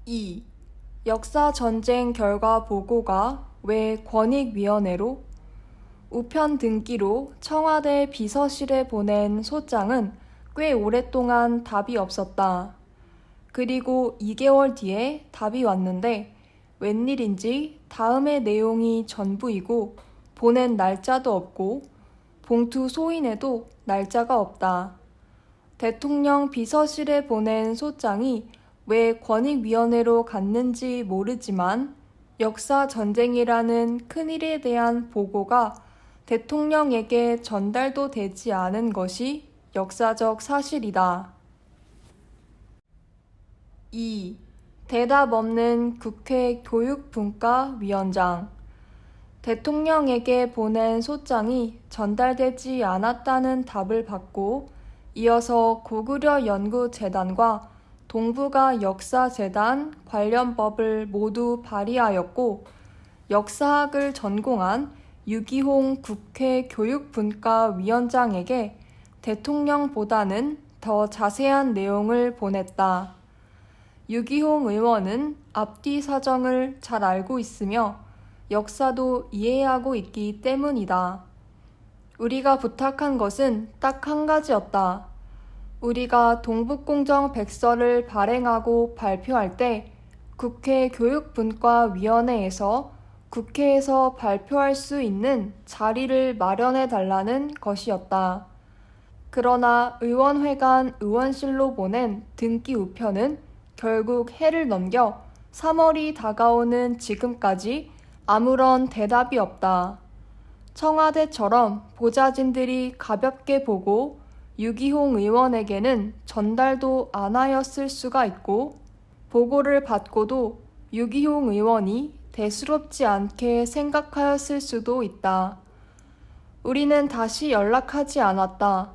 2. 역사전쟁 결과 보고가 왜 권익위원회로? 우편 등기로 청와대 비서실에 보낸 소장은 꽤 오랫동안 답이 없었다. 그리고 2개월 뒤에 답이 왔는데 웬일인지 다음의 내용이 전부이고 보낸 날짜도 없고 봉투 소인에도 날짜가 없다. 대통령 비서실에 보낸 소장이 왜 권익위원회로 갔는지 모르지만 역사전쟁이라는 큰일에 대한 보고가 대통령에게 전달도 되지 않은 것이 역사적 사실이다. 2. 대답 없는 국회 교육분과위원장. 대통령에게 보낸 소장이 전달되지 않았다는 답을 받고 이어서 고구려연구재단과 동북아 역사재단 관련 법을 모두 발의하였고 역사학을 전공한 유기홍 국회 교육분과위원장에게 대통령보다는 더 자세한 내용을 보냈다. 유기홍 의원은 앞뒤 사정을 잘 알고 있으며 역사도 이해하고 있기 때문이다. 우리가 부탁한 것은 딱 한 가지였다. 우리가 동북공정 백서를 발행하고 발표할 때 국회 교육분과위원회에서 국회에서 발표할 수 있는 자리를 마련해 달라는 것이었다. 그러나 의원회관 의원실로 보낸 등기 우편은 결국 해를 넘겨 3월이 다가오는 지금까지 아무런 대답이 없다. 청와대처럼 보좌진들이 가볍게 보고 유기홍 의원에게는 전달도 안 하였을 수가 있고 보고를 받고도 유기홍 의원이 대수롭지 않게 생각하였을 수도 있다. 우리는 다시 연락하지 않았다.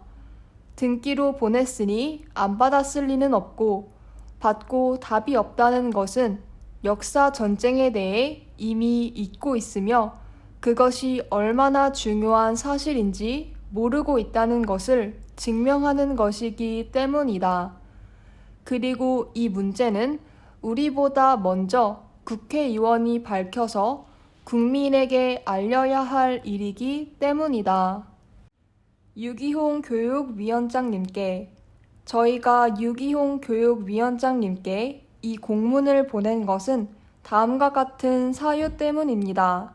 등기로 보냈으니 안 받았을 리는 없고 받고 답이 없다는 것은 역사 전쟁에 대해 이미 잊고 있으며 그것이 얼마나 중요한 사실인지 모르고 있다는 것을 증명하는 것이기 때문이다. 그리고 이 문제는 우리보다 먼저 국회의원이 밝혀서 국민에게 알려야 할 일이기 때문이다. 유기홍 교육위원장님께 저희가 유기홍 교육위원장님께 이 공문을 보낸 것은 다음과 같은 사유 때문입니다.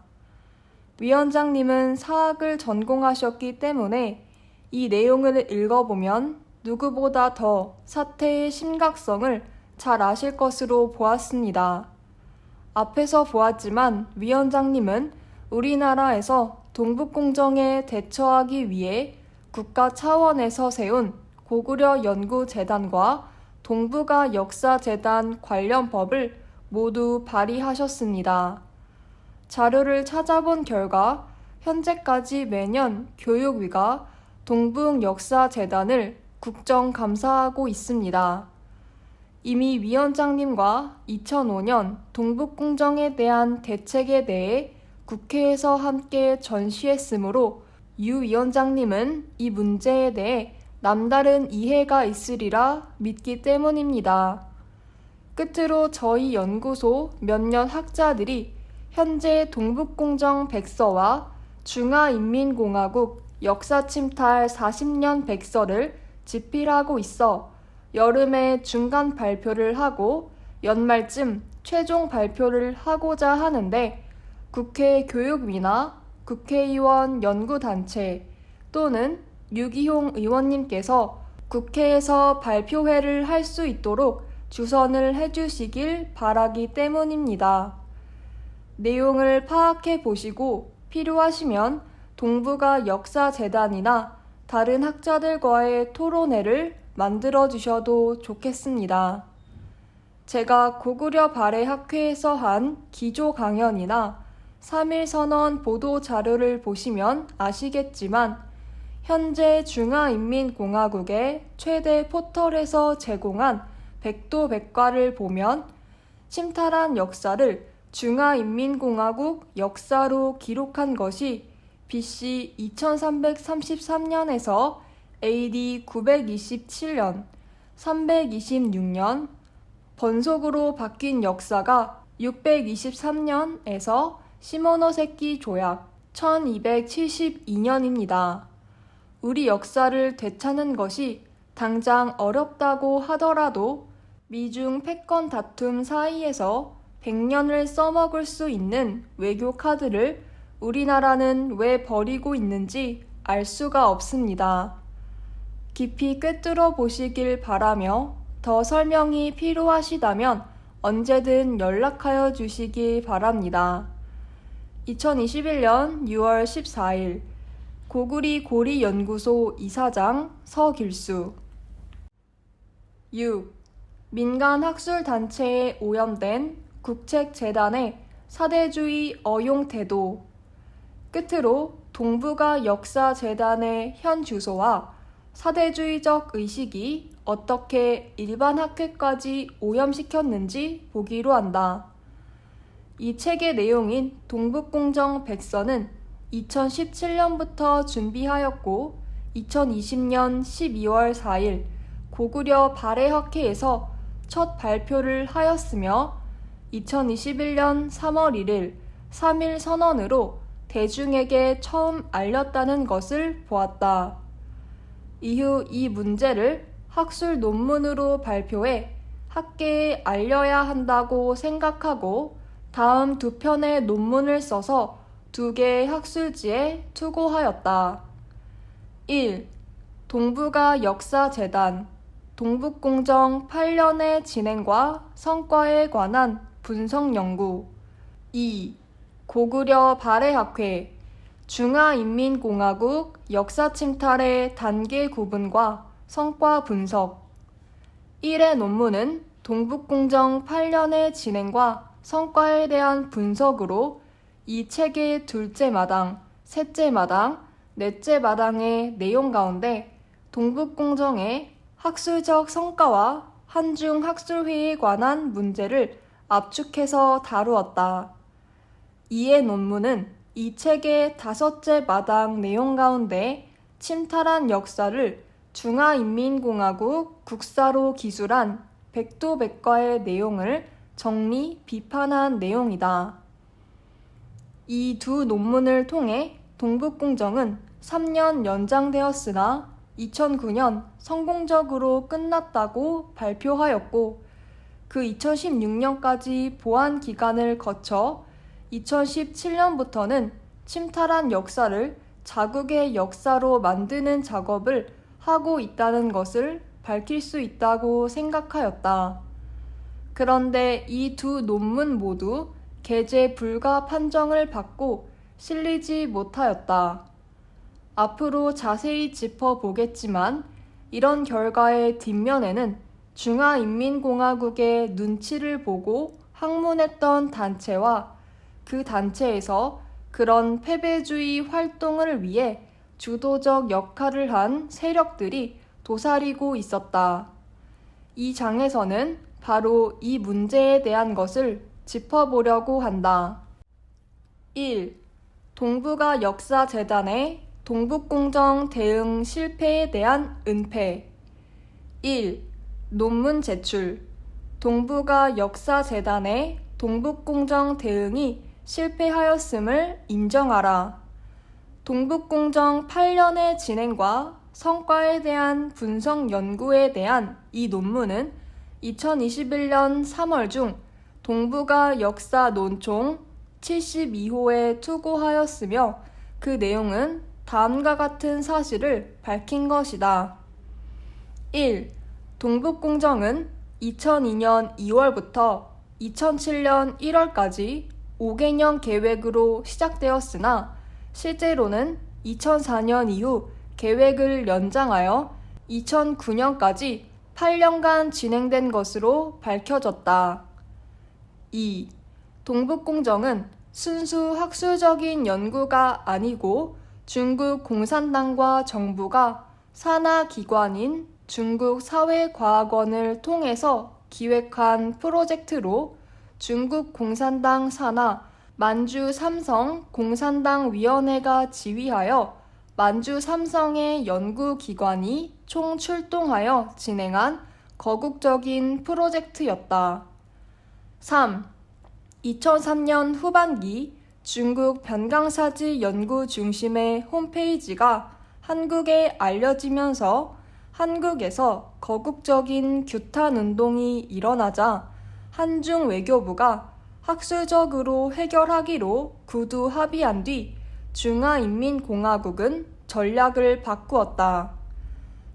위원장님은 사학을 전공하셨기 때문에 이 내용을 읽어보면 누구보다 더 사태의 심각성을 잘 아실 것으로 보았습니다. 앞에서 보았지만 위원장님은 우리나라에서 동북공정에 대처하기 위해 국가 차원에서 세운 고구려연구재단과 동북아 역사재단 관련 법을 모두 발의하셨습니다. 자료를 찾아본 결과 현재까지 매년 교육위가 동북역사재단을 국정감사하고 있습니다. 이미 위원장님과 2005년 동북공정에 대한 대책에 대해 국회에서 함께 전시했으므로 유 위원장님은 이 문제에 대해 남다른 이해가 있으리라 믿기 때문입니다. 끝으로 저희 연구소 몇몇 학자들이 현재 동북공정 백서와 중화인민공화국 역사침탈 40년 백서를 집필하고 있어 여름에 중간 발표를 하고 연말쯤 최종 발표를 하고자 하는데 국회 교육위나 국회의원 연구단체 또는 유기홍 의원님께서 국회에서 발표회를 할 수 있도록 주선을 해주시길 바라기 때문입니다. 내용을 파악해 보시고 필요하시면 동북아 역사재단이나 다른 학자들과의 토론회를 만들어 주셔도 좋겠습니다. 제가 고구려 발해학회에서 한 기조 강연이나 3.1선언 보도 자료를 보시면 아시겠지만 현재 중화인민공화국의 최대 포털에서 제공한 백도백과를 보면 침탈한 역사를 중화인민공화국 역사로 기록한 것이 BC 2333년에서 AD 927년, 326년, 번속으로 바뀐 역사가 623년에서 시모노세키 조약 1272년입니다. 우리 역사를 되찾는 것이 당장 어렵다고 하더라도 미중 패권 다툼 사이에서 100년을 써먹을 수 있는 외교 카드를 우리나라는 왜 버리고 있는지 알 수가 없습니다. 깊이 꿰뚫어 보시길 바라며 더 설명이 필요하시다면 언제든 연락하여 주시기 바랍니다. 2021년 6월 14일 고구리 고리연구소 이사장 서길수. 6. 민간학술단체에 오염된 국책재단의 사대주의 어용 태도. 끝으로 동북아 역사재단의 현 주소와 사대주의적 의식이 어떻게 일반 학회까지 오염시켰는지 보기로 한다. 이 책의 내용인 동북공정 백서는 2017년부터 준비하였고 2020년 12월 4일 고구려 발해학회에서 첫 발표를 하였으며 2021년 3월 1일 3일 선언으로 대중에게 처음 알렸다는 것을 보았다. 이후 이 문제를 학술 논문으로 발표해 학계에 알려야 한다고 생각하고 다음 2편의 논문을 써서 2개의 학술지에 투고하였다. 1. 동북아 역사재단 동북공정 8년의 진행과 성과에 관한 분석연구. 2. 고구려 발해학회 중화인민공화국 역사침탈의 단계 구분과 성과 분석. 1의 논문은 동북공정 8년의 진행과 성과에 대한 분석으로 이 책의 둘째 마당, 셋째 마당, 넷째 마당의 내용 가운데 동북공정의 학술적 성과와 한중 학술회에 관한 문제를 압축해서 다루었다. 이의 논문은 이 책의 5째 마당 내용 가운데 침탈한 역사를 중화인민공화국 국사로 기술한 백도백과의 내용을 정리, 비판한 내용이다. 이 2 논문을 통해 동북공정은 3년 연장되었으나 2009년 성공적으로 끝났다고 발표하였고 그 2016년까지 보완 기간을 거쳐 2017년부터는 침탈한 역사를 자국의 역사로 만드는 작업을 하고 있다는 것을 밝힐 수 있다고 생각하였다. 그런데 이 2 논문 모두 게재 불가 판정을 받고 실리지 못하였다. 앞으로 자세히 짚어보겠지만 이런 결과의 뒷면에는 중화인민공화국의 눈치를 보고 항문했던 단체와 그 단체에서 그런 패배주의 활동을 위해 주도적 역할을 한 세력들이 도사리고 있었다. 이 장에서는 바로 이 문제에 대한 것을 짚어보려고 한다. 1. 동북아 역사재단의 동북공정 대응 실패에 대한 은폐. 1. 논문 제출. 동북아 역사재단의 동북공정 대응이 실패하였음을 인정하라. 동북공정 8년의 진행과 성과에 대한 분석 연구에 대한 이 논문은 2021년 3월 중 동북아 역사 논총 72호에 투고하였으며 그 내용은 다음과 같은 사실을 밝힌 것이다. 1. 동북공정은 2002년 2월부터 2007년 1월까지 5개년 계획으로 시작되었으나 실제로는 2004년 이후 계획을 연장하여 2009년까지 8년간 진행된 것으로 밝혀졌다. 2. 동북공정은 순수 학술적인 연구가 아니고 중국 공산당과 정부가 산하 기관인 중국 사회과학원을 통해서 기획한 프로젝트로 중국 공산당 산하 만주 삼성 공산당위원회가 지휘하여 만주 삼성의 연구기관이 총 출동하여 진행한 거국적인 프로젝트였다. 3. 2003년 후반기 중국 변강사지 연구 중심의 홈페이지가 한국에 알려지면서 한국에서 거국적인 규탄 운동이 일어나자 한중 외교부가 학술적으로 해결하기로 구두 합의한 뒤 중화인민공화국은 전략을 바꾸었다.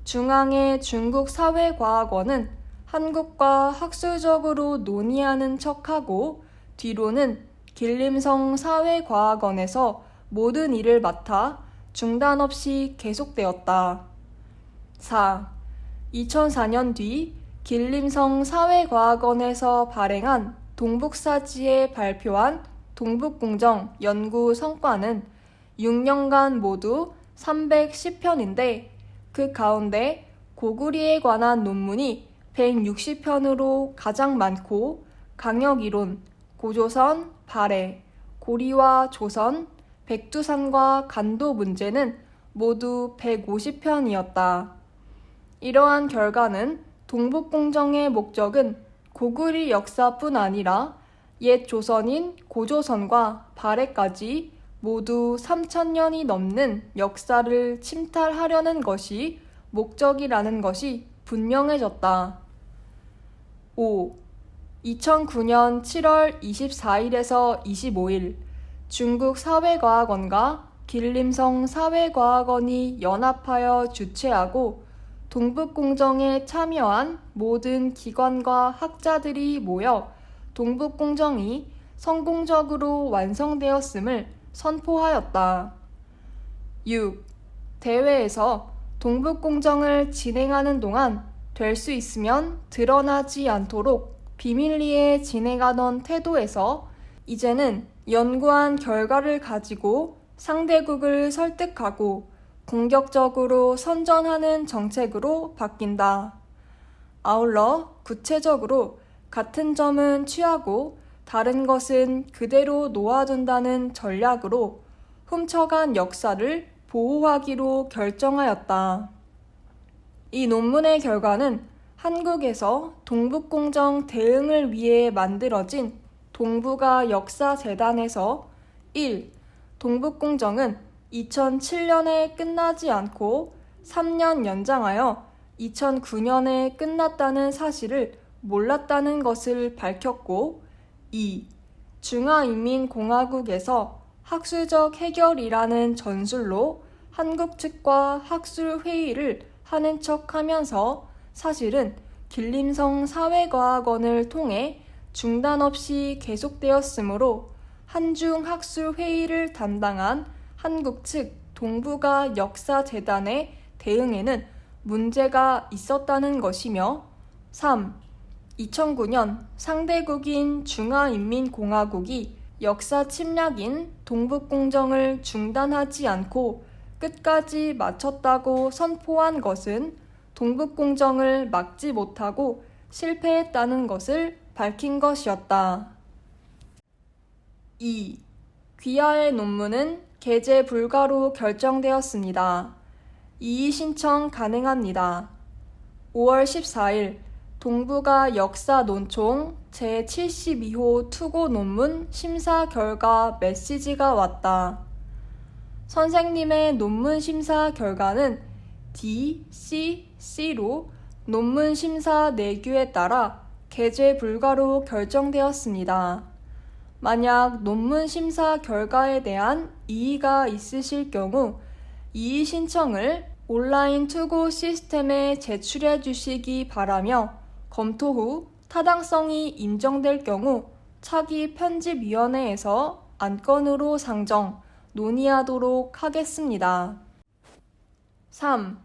중앙의 중국사회과학원은 한국과 학술적으로 논의하는 척하고 뒤로는 길림성 사회과학원에서 모든 일을 맡아 중단 없이 계속되었다. 4. 2004년 뒤 길림성 사회과학원에서 발행한 동북사지에 발표한 동북공정 연구 성과는 6년간 모두 310편인데 그 가운데 고구리에 관한 논문이 160편으로 가장 많고 강역이론, 고조선, 발해, 고리와 조선, 백두산과 간도 문제는 모두 150편이었다. 이러한 결과는 동북공정의 목적은 고구리 역사뿐 아니라 옛 조선인 고조선과 발해까지 모두 3,000년이 넘는 역사를 침탈하려는 것이 목적이라는 것이 분명해졌다. 5. 2009년 7월 24일에서 25일 중국 사회과학원과 길림성 사회과학원이 연합하여 주최하고 동북공정에 참여한 모든 기관과 학자들이 모여 동북공정이 성공적으로 완성되었음을 선포하였다. 6. 대회에서 동북공정을 진행하는 동안 될 수 있으면 드러나지 않도록 비밀리에 진행하던 태도에서 이제는 연구한 결과를 가지고 상대국을 설득하고 공격적으로 선전하는 정책으로 바뀐다. 아울러 구체적으로 같은 점은 취하고 다른 것은 그대로 놓아둔다는 전략으로 훔쳐간 역사를 보호하기로 결정하였다. 이 논문의 결과는 한국에서 동북공정 대응을 위해 만들어진 동북아 역사재단에서 1. 동북공정은 2007년에 끝나지 않고 3년 연장하여 2009년에 끝났다는 사실을 몰랐다는 것을 밝혔고 2. 중화인민공화국에서 학술적 해결이라는 전술로 한국 측과 학술회의를 하는 척하면서 사실은 길림성 사회과학원을 통해 중단 없이 계속되었으므로 한중학술회의를 담당한 한국 측 동북아 역사재단의 대응에는 문제가 있었다는 것이며 3. 2009년 상대국인 중화인민공화국이 역사 침략인 동북공정을 중단하지 않고 끝까지 마쳤다고 선포한 것은 동북공정을 막지 못하고 실패했다는 것을 밝힌 것이었다. 2. 귀하의 논문은 게재 불가로 결정되었습니다. 이의 신청 가능합니다. 5월 14일 동북아 역사 논총 제72호 투고 논문 심사 결과 메시지가 왔다. 선생님의 논문 심사 결과는 D, C, C로 논문 심사 내규에 따라 게재 불가로 결정되었습니다. 만약 논문 심사 결과에 대한 이의가 있으실 경우 이의 신청을 온라인 투고 시스템에 제출해 주시기 바라며 검토 후 타당성이 인정될 경우 차기 편집위원회에서 안건으로 상정, 논의하도록 하겠습니다. 3.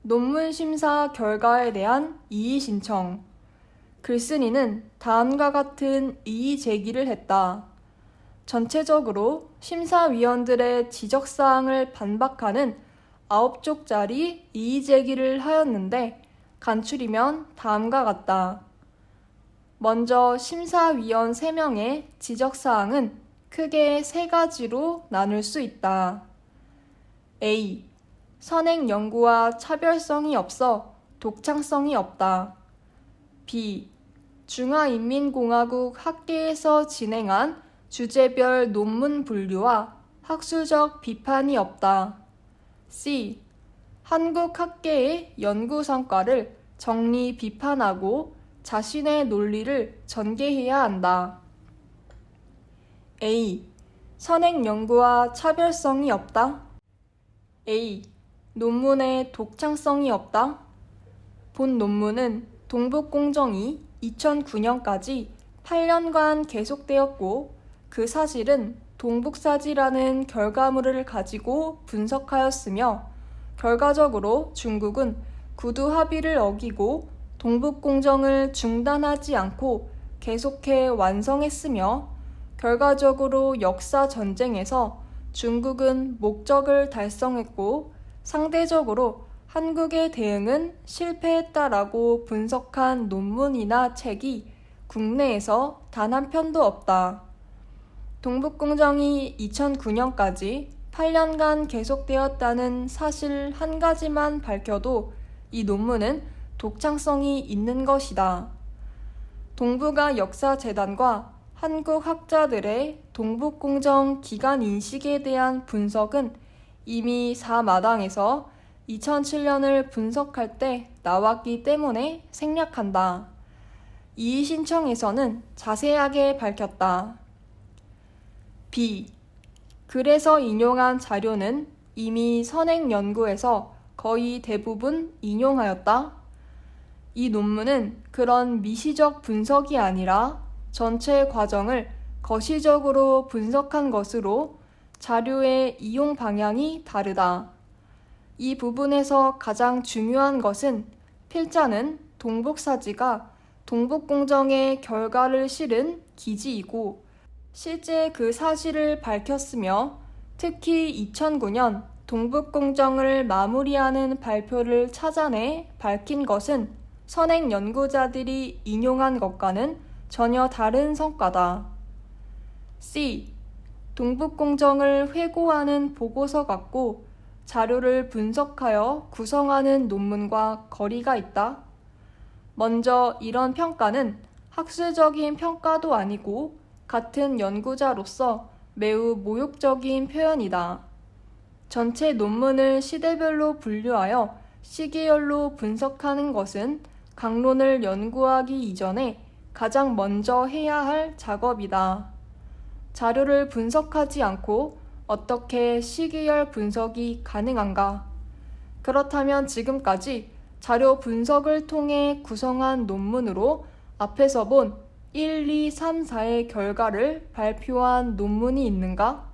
논문 심사 결과에 대한 이의 신청. 글쓴이는 다음과 같은 이의 제기를 했다. 전체적으로 심사위원들의 지적사항을 반박하는 9쪽짜리 이의 제기를 하였는데 간추리면 다음과 같다. 먼저 심사위원 3명의 지적사항은 크게 3가지로 나눌 수 있다. A. 선행 연구와 차별성이 없어 독창성이 없다. B. 중화인민공화국 학계에서 진행한 주제별 논문 분류와 학술적 비판이 없다. C. 한국 학계의 연구 성과를 정리 비판하고 자신의 논리를 전개해야 한다. A. 선행 연구와 차별성이 없다. A. 논문에 독창성이 없다. 본 논문은 동북공정이 2009년까지 8년간 계속되었고 그 사실은 동북사지라는 결과물을 가지고 분석하였으며 결과적으로 중국은 구두 합의를 어기고 동북공정을 중단하지 않고 계속해 완성했으며 결과적으로 역사 전쟁에서 중국은 목적을 달성했고 상대적으로 한국의 대응은 실패했다라고 분석한 논문이나 책이 국내에서 단 한 편도 없다. 동북공정이 2009년까지 8년간 계속되었다는 사실 한 가지만 밝혀도 이 논문은 독창성이 있는 것이다. 동북아 역사재단과 한국 학자들의 동북공정 기간 인식에 대한 분석은 이미 사마당에서 2007년을 분석할 때 나왔기 때문에 생략한다. 이의 신청에서는 자세하게 밝혔다. B. 글에서 인용한 자료는 이미 선행 연구에서 거의 대부분 인용하였다. 이 논문은 그런 미시적 분석이 아니라 전체 과정을 거시적으로 분석한 것으로 자료의 이용 방향이 다르다. 이 부분에서 가장 중요한 것은 필자는 동북사지가 동북공정의 결과를 실은 기지이고 실제 그 사실을 밝혔으며 특히 2009년 동북공정을 마무리하는 발표를 찾아내 밝힌 것은 선행 연구자들이 인용한 것과는 전혀 다른 성과다. C. 동북공정을 회고하는 보고서 같고 자료를 분석하여 구성하는 논문과 거리가 있다. 먼저 이런 평가는 학술적인 평가도 아니고 같은 연구자로서 매우 모욕적인 표현이다. 전체 논문을 시대별로 분류하여 시계열로 분석하는 것은 강론을 연구하기 이전에 가장 먼저 해야 할 작업이다. 자료를 분석하지 않고 어떻게 시계열 분석이 가능한가? 그렇다면 지금까지 자료 분석을 통해 구성한 논문으로 앞에서 본 1, 2, 3, 4의 결과를 발표한 논문이 있는가?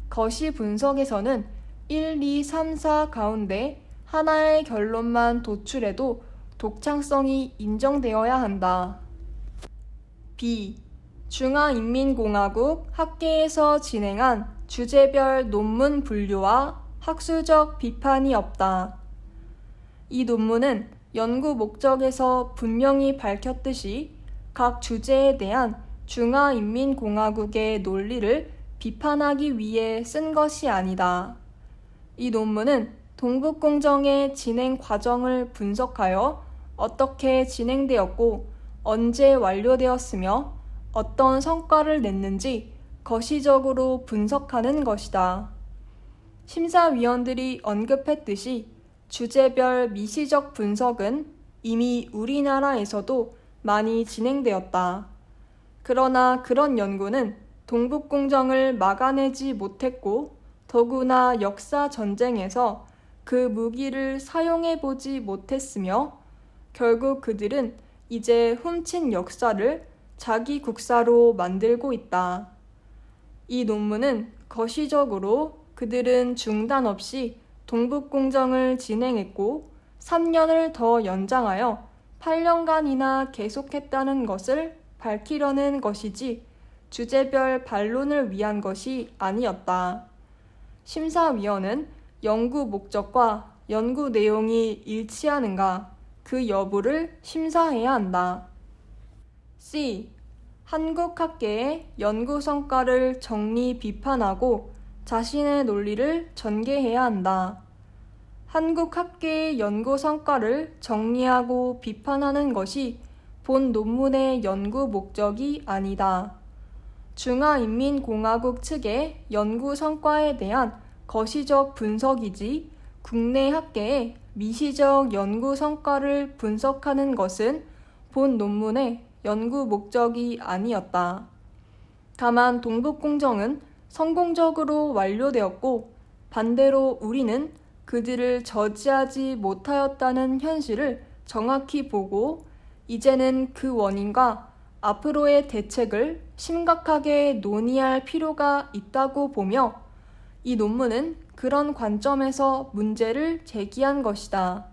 거시 분석에서는 1, 2, 3, 4 가운데 하나의 결론만 도출해도 독창성이 인정되어야 한다. B. 중화인민공화국 학계에서 진행한 주제별 논문 분류와 학술적 비판이 없다. 이 논문은 연구 목적에서 분명히 밝혔듯이 각 주제에 대한 중화인민공화국의 논리를 비판하기 위해 쓴 것이 아니다. 이 논문은 동북공정의 진행 과정을 분석하여 어떻게 진행되었고 언제 완료되었으며 어떤 성과를 냈는지 거시적으로 분석하는 것이다. 심사위원들이 언급했듯이 주제별 미시적 분석은 이미 우리나라에서도 많이 진행되었다. 그러나 그런 연구는 동북공정을 막아내지 못했고 더구나 역사 전쟁에서 그 무기를 사용해보지 못했으며 결국 그들은 이제 훔친 역사를 자기 국사로 만들고 있다. 이 논문은 거시적으로 그들은 중단 없이 동북공정을 진행했고 3년을 더 연장하여 8년간이나 계속했다는 것을 밝히려는 것이지 주제별 반론을 위한 것이 아니었다. 심사위원은 연구 목적과 연구 내용이 일치하는가 그 여부를 심사해야 한다. C. 한국 학계의 연구 성과를 정리 비판하고 자신의 논리를 전개해야 한다. 한국 학계의 연구 성과를 정리하고 비판하는 것이 본 논문의 연구 목적이 아니다. 중화인민공화국 측의 연구 성과에 대한 거시적 분석이지 국내 학계의 미시적 연구 성과를 분석하는 것은 본 논문의 연구 목적이 아니었다. 다만 동북공정은 성공적으로 완료되었고 반대로 우리는 그들을 저지하지 못하였다는 현실을 정확히 보고 이제는 그 원인과 앞으로의 대책을 심각하게 논의할 필요가 있다고 보며 이 논문은 그런 관점에서 문제를 제기한 것이다.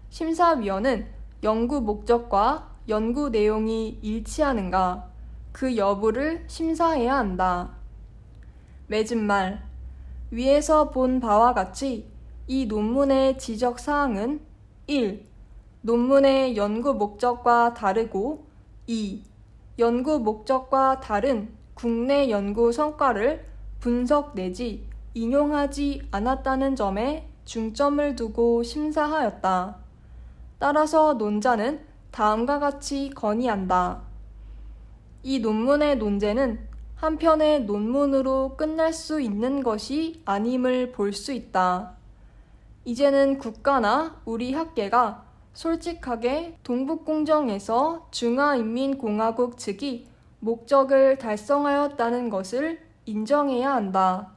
심사위원은 연구 목적과 연구 내용이 일치하는가, 그 여부를 심사해야 한다. 맺은 말. 위에서 본 바와 같이 이 논문의 지적사항은 1. 논문의 연구 목적과 다르고 2. 연구 목적과 다른 국내 연구 성과를 분석 내지 인용하지 않았다는 점에 중점을 두고 심사하였다. 따라서 논자는 다음과 같이 건의한다. 이 논문의 논제는 한 편의 논문으로 끝날 수 있는 것이 아님을 볼 수 있다. 이제는 국가나 우리 학계가 솔직하게 동북공정에서 중화인민공화국 측이 목적을 달성하였다는 것을 인정해야 한다.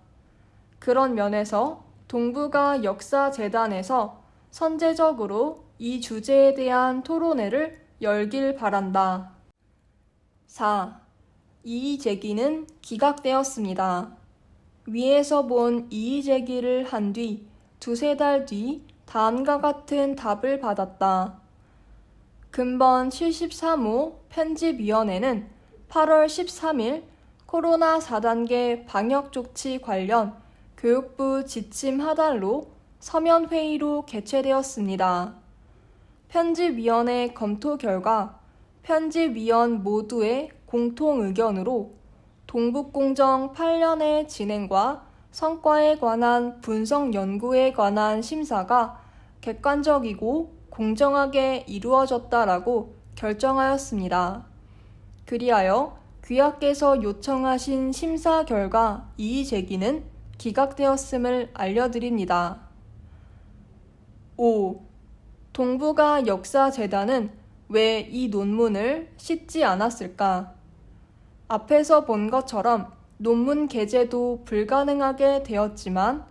그런 면에서 동북아 역사재단에서 선제적으로 이 주제에 대한 토론회를 열길 바란다. 4. 이의 제기는 기각되었습니다. 위에서 본 이의 제기를 한 뒤 두세 달 뒤 다음과 같은 답을 받았다. 근본 73호 편집위원회는 8월 13일 코로나 4단계 방역조치 관련 교육부 지침 하달로 서면회의로 개최되었습니다. 편집위원회 검토 결과 편집위원 모두의 공통 의견으로 동북공정 8년의 진행과 성과에 관한 분석 연구에 관한 심사가 객관적이고 공정하게 이루어졌다라고 결정하였습니다. 그리하여 귀하께서 요청하신 심사 결과 이의 제기는 기각되었음을 알려드립니다. 5. 동북아 역사재단은 왜 이 논문을 싣지 않았을까? 앞에서 본 것처럼 논문 게재도 불가능하게 되었지만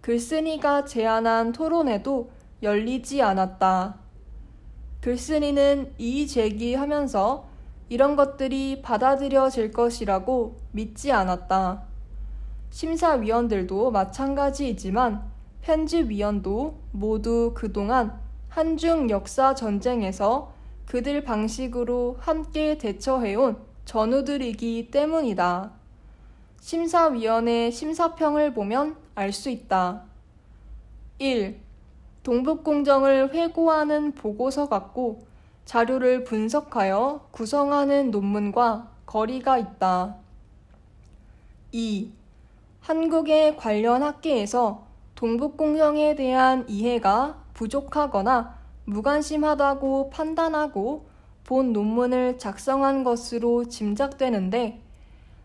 글쓴이가 제안한 토론회도 열리지 않았다. 글쓴이는 이의 제기하면서 이런 것들이 받아들여질 것이라고 믿지 않았다. 심사위원들도 마찬가지이지만 편집위원도 모두 그동안 한중 역사 전쟁에서 그들 방식으로 함께 대처해온 전우들이기 때문이다. 심사위원회 심사평을 보면 알 수 있다. 1. 동북공정을 회고하는 보고서 같고 자료를 분석하여 구성하는 논문과 거리가 있다. 2. 한국의 관련 학계에서 동북공정에 대한 이해가 부족하거나 무관심하다고 판단하고 본 논문을 작성한 것으로 짐작되는데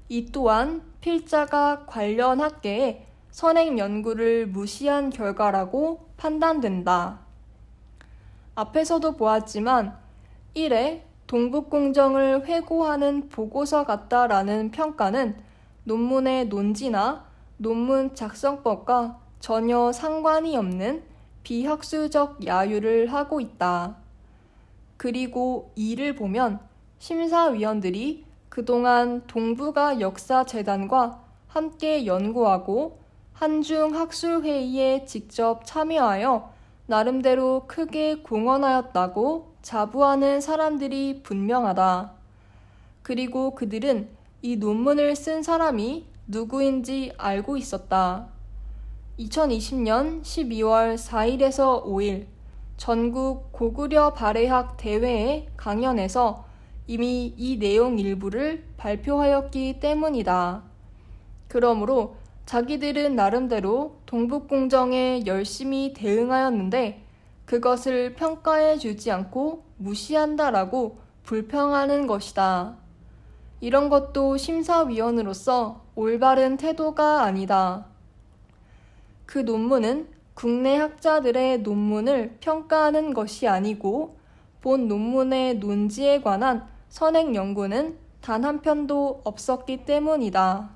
이 또한 필자가 관련 학계의 선행 연구를 무시한 결과라고 판단된다. 앞에서도 보았지만 1회 동북공정을 회고하는 보고서 같다라는 평가는 논문의 논지나 논문 작성법과 전혀 상관이 없는 비학술적 야유를 하고 있다. 그리고 2를 보면 심사위원들이 그동안 동북아 역사재단과 함께 연구하고 한중 학술회의에 직접 참여하여 나름대로 크게 공헌하였다고 자부하는 사람들이 분명하다. 그리고 그들은 이 논문을 쓴 사람이 누구인지 알고 있었다. 2020년 12월 4일에서 5일 전국 고구려 발해학 대회의 강연에서 이미 이 내용 일부를 발표하였기 때문이다. 그러므로 자기들은 나름대로 동북공정에 열심히 대응하였는데 그것을 평가해 주지 않고 무시한다라고 불평하는 것이다. 이런 것도 심사위원으로서 올바른 태도가 아니다. 그 논문은 국내 학자들의 논문을 평가하는 것이 아니고 본 논문의 논지에 관한 선행 연구는 단 한 편도 없었기 때문이다.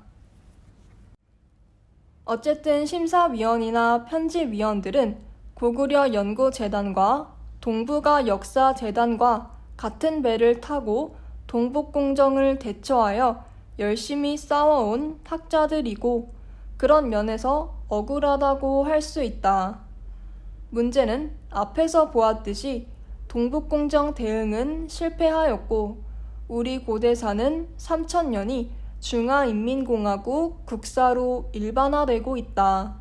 어쨌든 심사위원이나 편집위원들은 고구려 연구재단과 동북아 역사재단과 같은 배를 타고 동북공정을 대처하여 열심히 싸워온 학자들이고 그런 면에서 억울하다고 할 수 있다. 문제는 앞에서 보았듯이 동북공정 대응은 실패하였고 우리 고대사는 3000년이 중화인민공화국 국사로 일반화되고 있다.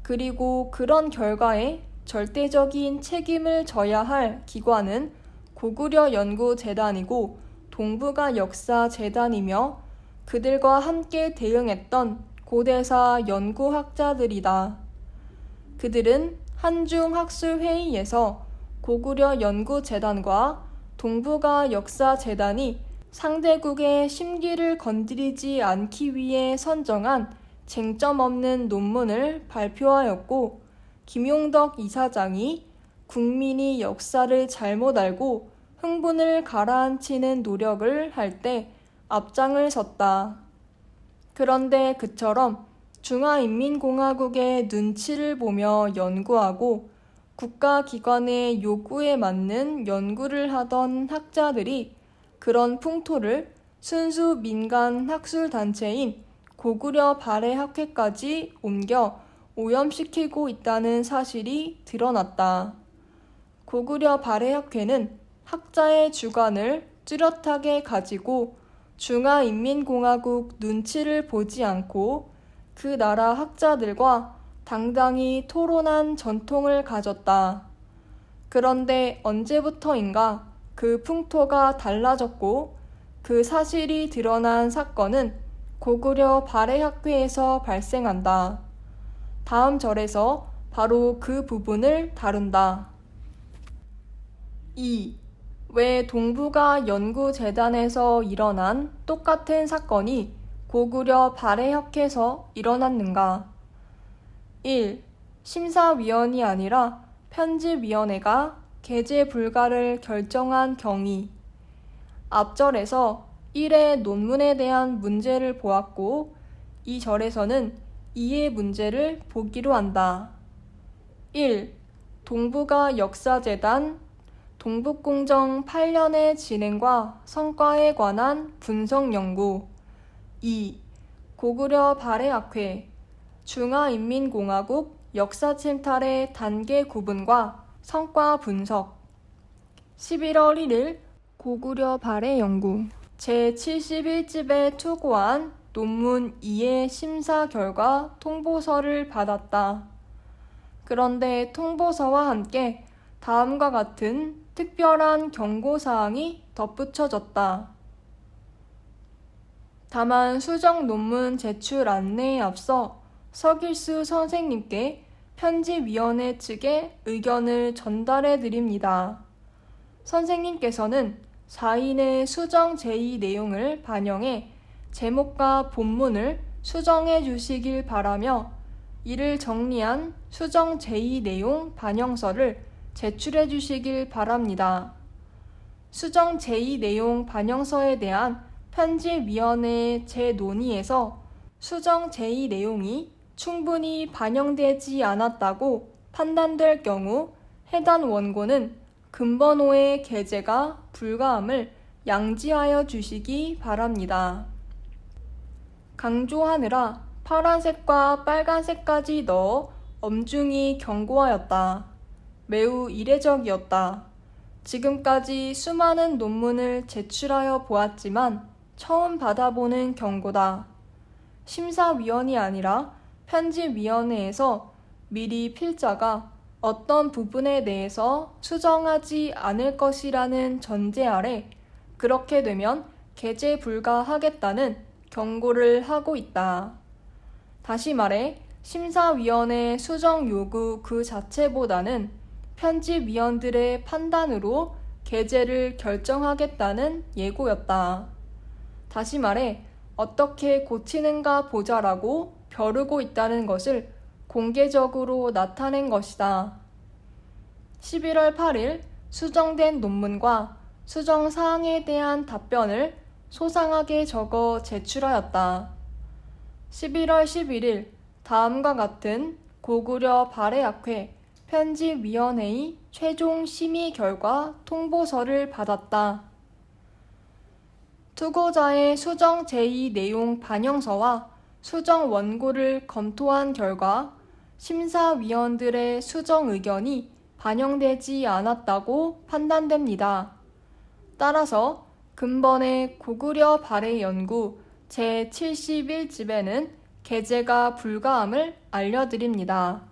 그리고 그런 결과에 절대적인 책임을 져야 할 기관은 고구려 연구재단이고 동북아 역사재단이며 그들과 함께 대응했던 고대사 연구학자들이다. 그들은 한중학술회의에서 고구려 연구재단과 동북아 역사재단이 상대국의 심기를 건드리지 않기 위해 선정한 쟁점 없는 논문을 발표하였고 김용덕 이사장이 국민이 역사를 잘못 알고 흥분을 가라앉히는 노력을 할 때 앞장을 섰다. 그런데 그처럼 중화인민공화국의 눈치를 보며 연구하고 국가기관의 요구에 맞는 연구를 하던 학자들이 그런 풍토를 순수 민간 학술단체인 고구려 발해학회까지 옮겨 오염시키고 있다는 사실이 드러났다. 고구려 발해학회는 학자의 주관을 뚜렷하게 가지고 중화인민공화국 눈치를 보지 않고 그 나라 학자들과 당당히 토론한 전통을 가졌다. 그런데 언제부터인가 그 풍토가 달라졌고 그 사실이 드러난 사건은 고구려 발해학회에서 발생한다. 다음 절에서 바로 그 부분을 다룬다. 2. 왜 동북아 연구재단에서 일어난 똑같은 사건이 고구려 발해학회에서 일어났는가? 1. 심사위원이 아니라 편집위원회가 게재 불가를 결정한 경위. 앞절에서 1의 논문에 대한 문제를 보았고 이 절에서는 2의 문제를 보기로 한다. 1. 동북아 역사재단 동북공정 8년의 진행과 성과에 관한 분석 연구. 2. 고구려 발해학회 중화인민공화국 역사 침탈의 단계 구분과 성과 분석. 11월 1일 고구려 발해 연구 제71집에 투고한 논문 2의 심사 결과 통보서를 받았다. 그런데 통보서와 함께 다음과 같은 특별한 경고사항이 덧붙여졌다. 다만 수정 논문 제출 안내에 앞서 서길수 선생님께 편집위원회 측에 의견을 전달해 드립니다. 선생님께서는 4인의 수정 제의 내용을 반영해 제목과 본문을 수정해 주시길 바라며 이를 정리한 수정 제의 내용 반영서를 제출해 주시길 바랍니다. 수정 제의 내용 반영서에 대한 편집위원회의 재논의에서 수정 제의 내용이 충분히 반영되지 않았다고 판단될 경우 해당 원고는 금번호의 게재가 불가함을 양지하여 주시기 바랍니다. 강조하느라 파란색과 빨간색까지 넣어 엄중히 경고하였다. 매우 이례적이었다. 지금까지 수많은 논문을 제출하여 보았지만 처음 받아보는 경고다. 심사위원이 아니라 편집위원회에서 미리 필자가 어떤 부분에 대해서 수정하지 않을 것이라는 전제 아래 그렇게 되면 게재 불가하겠다는 경고를 하고 있다. 다시 말해 심사위원회 수정 요구 그 자체보다는 편집위원들의 판단으로 계제를 결정하겠다는 예고였다. 다시 말해 어떻게 고치는가 보자라고 벼르고 있다는 것을 공개적으로 나타낸 것이다. 11월 8일 수정된 논문과 수정 사항에 대한 답변을 소상하게 적어 제출하였다. 11월 11일 다음과 같은 고구려 발해학회 편집위원회의 최종 심의 결과 통보서를 받았다. 투고자의 수정 제의 내용 반영서와 수정 원고를 검토한 결과 심사위원들의 수정 의견이 반영되지 않았다고 판단됩니다. 따라서 근본의 고구려 발해 연구 제71집에는 게재가 불가함을 알려드립니다.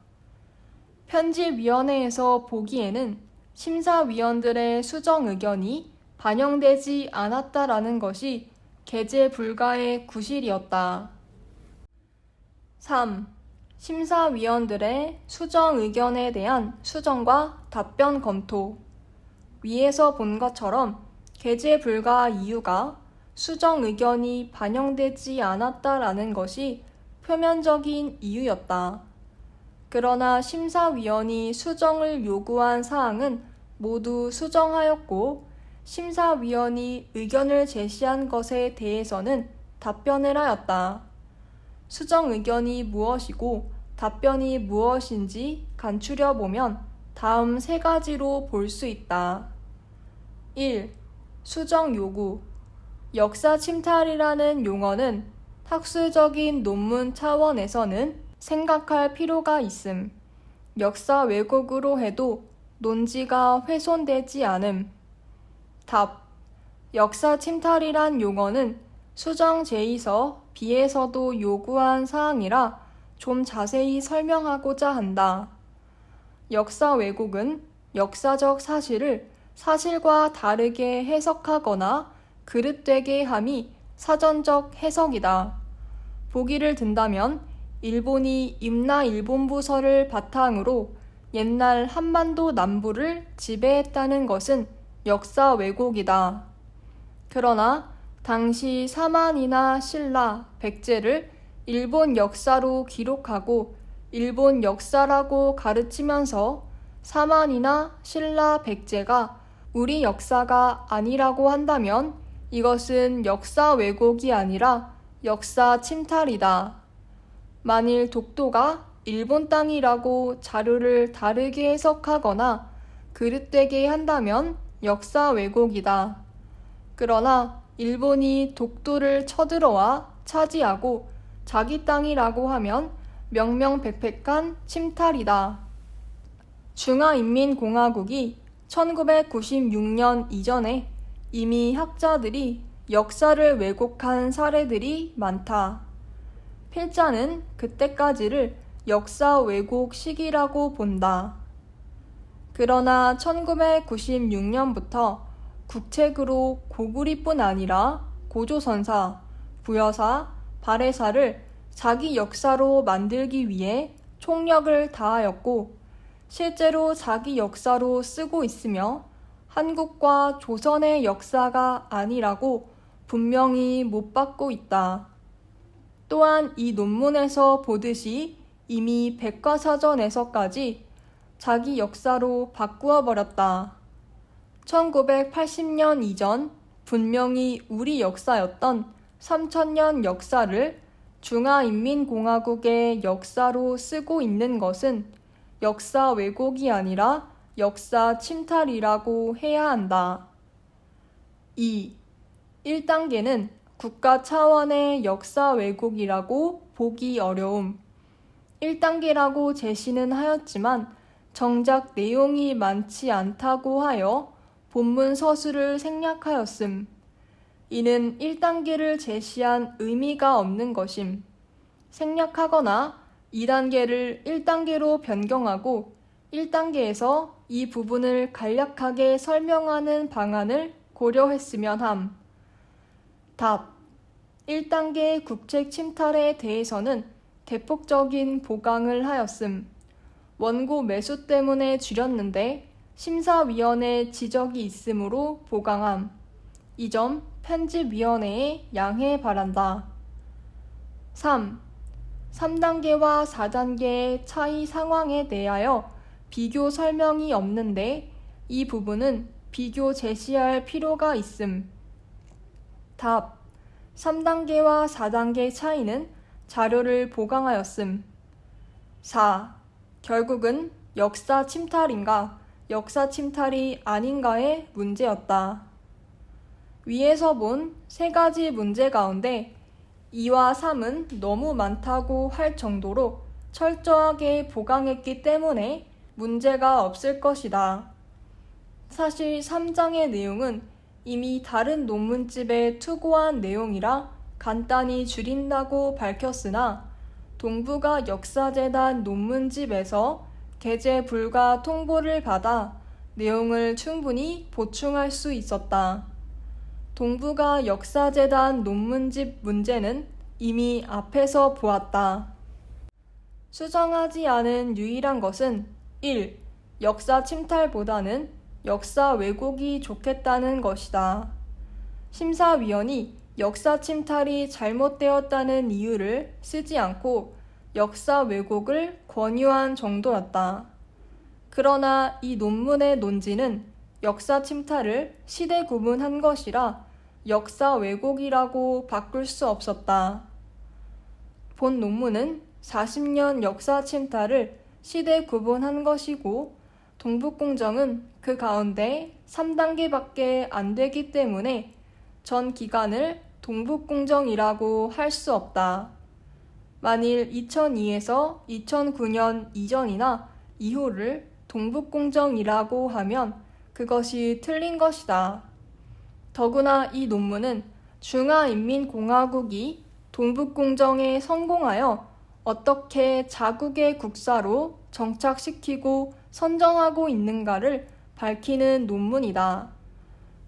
편집위원회에서 보기에는 심사위원들의 수정 의견이 반영되지 않았다라는 것이 게재 불가의 구실이었다. 3. 심사위원들의 수정 의견에 대한 수정과 답변 검토. 위에서 본 것처럼 게재 불가 이유가 수정 의견이 반영되지 않았다라는 것이 표면적인 이유였다. 그러나 심사위원이 수정을 요구한 사항은 모두 수정하였고 심사위원이 의견을 제시한 것에 대해서는 답변을 하였다. 수정 의견이 무엇이고 답변이 무엇인지 간추려 보면 다음 세 가지로 볼 수 있다. 1. 수정 요구. 역사 침탈이라는 용어는 학술적인 논문 차원에서는 생각할 필요가 있음. 역사 왜곡으로 해도 논지가 훼손되지 않음. 답. 역사 침탈이란 용어는 수정 제의서 B에서도 요구한 사항이라 좀 자세히 설명하고자 한다. 역사 왜곡은 역사적 사실을 사실과 다르게 해석하거나 그릇되게 함이 사전적 해석이다. 보기를 든다면 일본이 임나일본부서를 바탕으로 옛날 한반도 남부를 지배했다는 것은 역사 왜곡이다. 그러나 당시 사만이나 신라, 백제를 일본 역사로 기록하고 일본 역사라고 가르치면서 사만이나 신라, 백제가 우리 역사가 아니라고 한다면 이것은 역사 왜곡이 아니라 역사 침탈이다. 만일 독도가 일본 땅이라고 자료를 다르게 해석하거나 그릇되게 한다면 역사 왜곡이다. 그러나 일본이 독도를 쳐들어와 차지하고 자기 땅이라고 하면 명명백백한 침탈이다. 중화인민공화국이 1996년 이전에 이미 학자들이 역사를 왜곡한 사례들이 많다. 필자는 그때까지를 역사 왜곡 시기라고 본다. 그러나 1996년부터 국책으로 고구려뿐 아니라 고조선사, 부여사, 발해사를 자기 역사로 만들기 위해 총력을 다하였고 실제로 자기 역사로 쓰고 있으며 한국과 조선의 역사가 아니라고 분명히 못 받고 있다. 또한 이 논문에서 보듯이 이미 백과사전에서까지 자기 역사로 바꾸어 버렸다. 1980년 이전 분명히 우리 역사였던 3000년 역사를 중화인민공화국의 역사로 쓰고 있는 것은 역사 왜곡이 아니라 역사 침탈이라고 해야 한다. 2. 1단계는 국가 차원의 역사 왜곡이라고 보기 어려움. 1단계라고 제시는 하였지만 정작 내용이 많지 않다고 하여 본문 서술을 생략하였음. 이는 1단계를 제시한 의미가 없는 것임. 생략하거나 2단계를 1단계로 변경하고 1단계에서 이 부분을 간략하게 설명하는 방안을 고려했으면 함. 답. 1단계 국책 침탈에 대해서는 대폭적인 보강을 하였음. 원고 매수 때문에 줄였는데 심사위원회 지적이 있으므로 보강함. 이 점 편집위원회에 양해 바란다. 3. 3단계와 4단계의 차이 상황에 대하여 비교 설명이 없는데 이 부분은 비교 제시할 필요가 있음. 답. 3단계와 4단계 차이는 자료를 보강하였음. 4. 결국은 역사 침탈인가 역사 침탈이 아닌가의 문제였다. 위에서 본 세 가지 문제 가운데 2와 3은 너무 많다고 할 정도로 철저하게 보강했기 때문에 문제가 없을 것이다. 사실 3장의 내용은 이미 다른 논문집에 투고한 내용이라 간단히 줄인다고 밝혔으나 동북아 역사재단 논문집에서 게재 불가 통보를 받아 내용을 충분히 보충할 수 있었다. 동북아 역사재단 논문집 문제는 이미 앞에서 보았다. 수정하지 않은 유일한 것은 1. 역사 침탈보다는 역사 왜곡이 좋겠다는 것이다. 심사위원이 역사 침탈이 잘못되었다는 이유를 쓰지 않고 역사 왜곡을 권유한 정도였다. 그러나 이 논문의 논지는 역사 침탈을 시대 구분한 것이라 역사 왜곡이라고 바꿀 수 없었다. 본 논문은 40년 역사 침탈을 시대 구분한 것이고 동북공정은 그 가운데 3단계밖에 안 되기 때문에 전 기간을 동북공정이라고 할 수 없다. 만일 2002에서 2009년 이전이나 이후를 동북공정이라고 하면 그것이 틀린 것이다. 더구나 이 논문은 중화인민공화국이 동북공정에 성공하여 어떻게 자국의 국사로 정착시키고 선정하고 있는가를 밝히는 논문이다.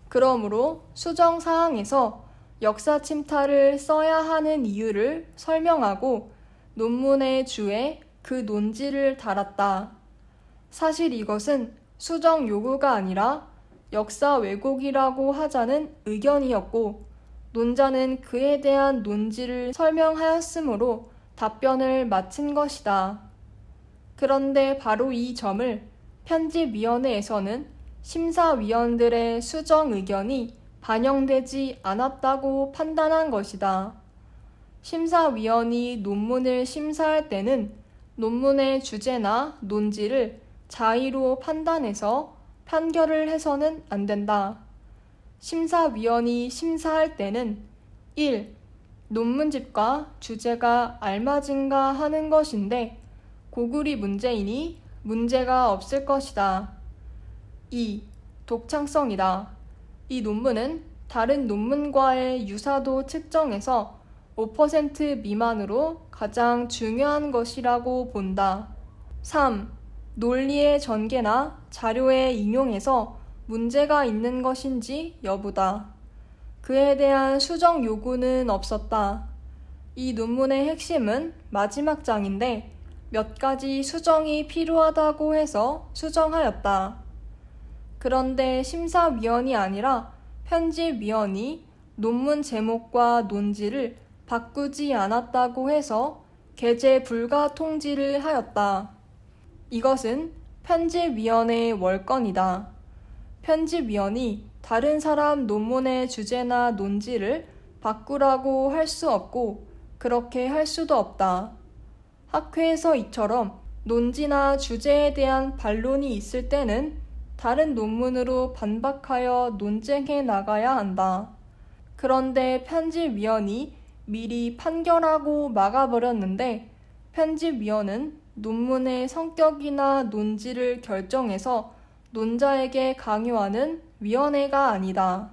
그러므로 수정사항에서 역사 침탈을 써야 하는 이유를 설명하고 논문의 주에 그 논지를 달았다. 사실 이것은 수정 요구가 아니라 역사 왜곡이라고 하자는 의견이었고 논자는 그에 대한 논지를 설명하였으므로 답변을 마친 것이다. 그런데 바로 이 점을 편집위원회에서는 심사위원들의 수정 의견이 반영되지 않았다고 판단한 것이다. 심사위원이 논문을 심사할 때는 논문의 주제나 논지를 자의로 판단해서 판결을 해서는 안 된다. 심사위원이 심사할 때는 1. 논문집과 주제가 알맞은가 하는 것인데 고구리 문제이니 문제가 없을 것이다. 2. 독창성이다. 이 논문은 다른 논문과의 유사도 측정에서 5% 미만으로 가장 중요한 것이라고 본다. 3. 논리의 전개나 자료의 인용에서 문제가 있는 것인지 여부다. 그에 대한 수정 요구는 없었다. 이 논문의 핵심은 마지막 장인데 몇 가지 수정이 필요하다고 해서 수정하였다. 그런데 심사위원이 아니라 편집위원이 논문 제목과 논지를 바꾸지 않았다고 해서 게재 불가 통지를 하였다. 이것은 편집위원회의 월권이다. 편집위원이 다른 사람 논문의 주제나 논지를 바꾸라고 할 수 없고 그렇게 할 수도 없다. 학회에서 이처럼 논지나 주제에 대한 반론이 있을 때는 다른 논문으로 반박하여 논쟁해 나가야 한다. 그런데 편집위원이 미리 판결하고 막아버렸는데 편집위원은 논문의 성격이나 논지를 결정해서 논자에게 강요하는 위원회가 아니다.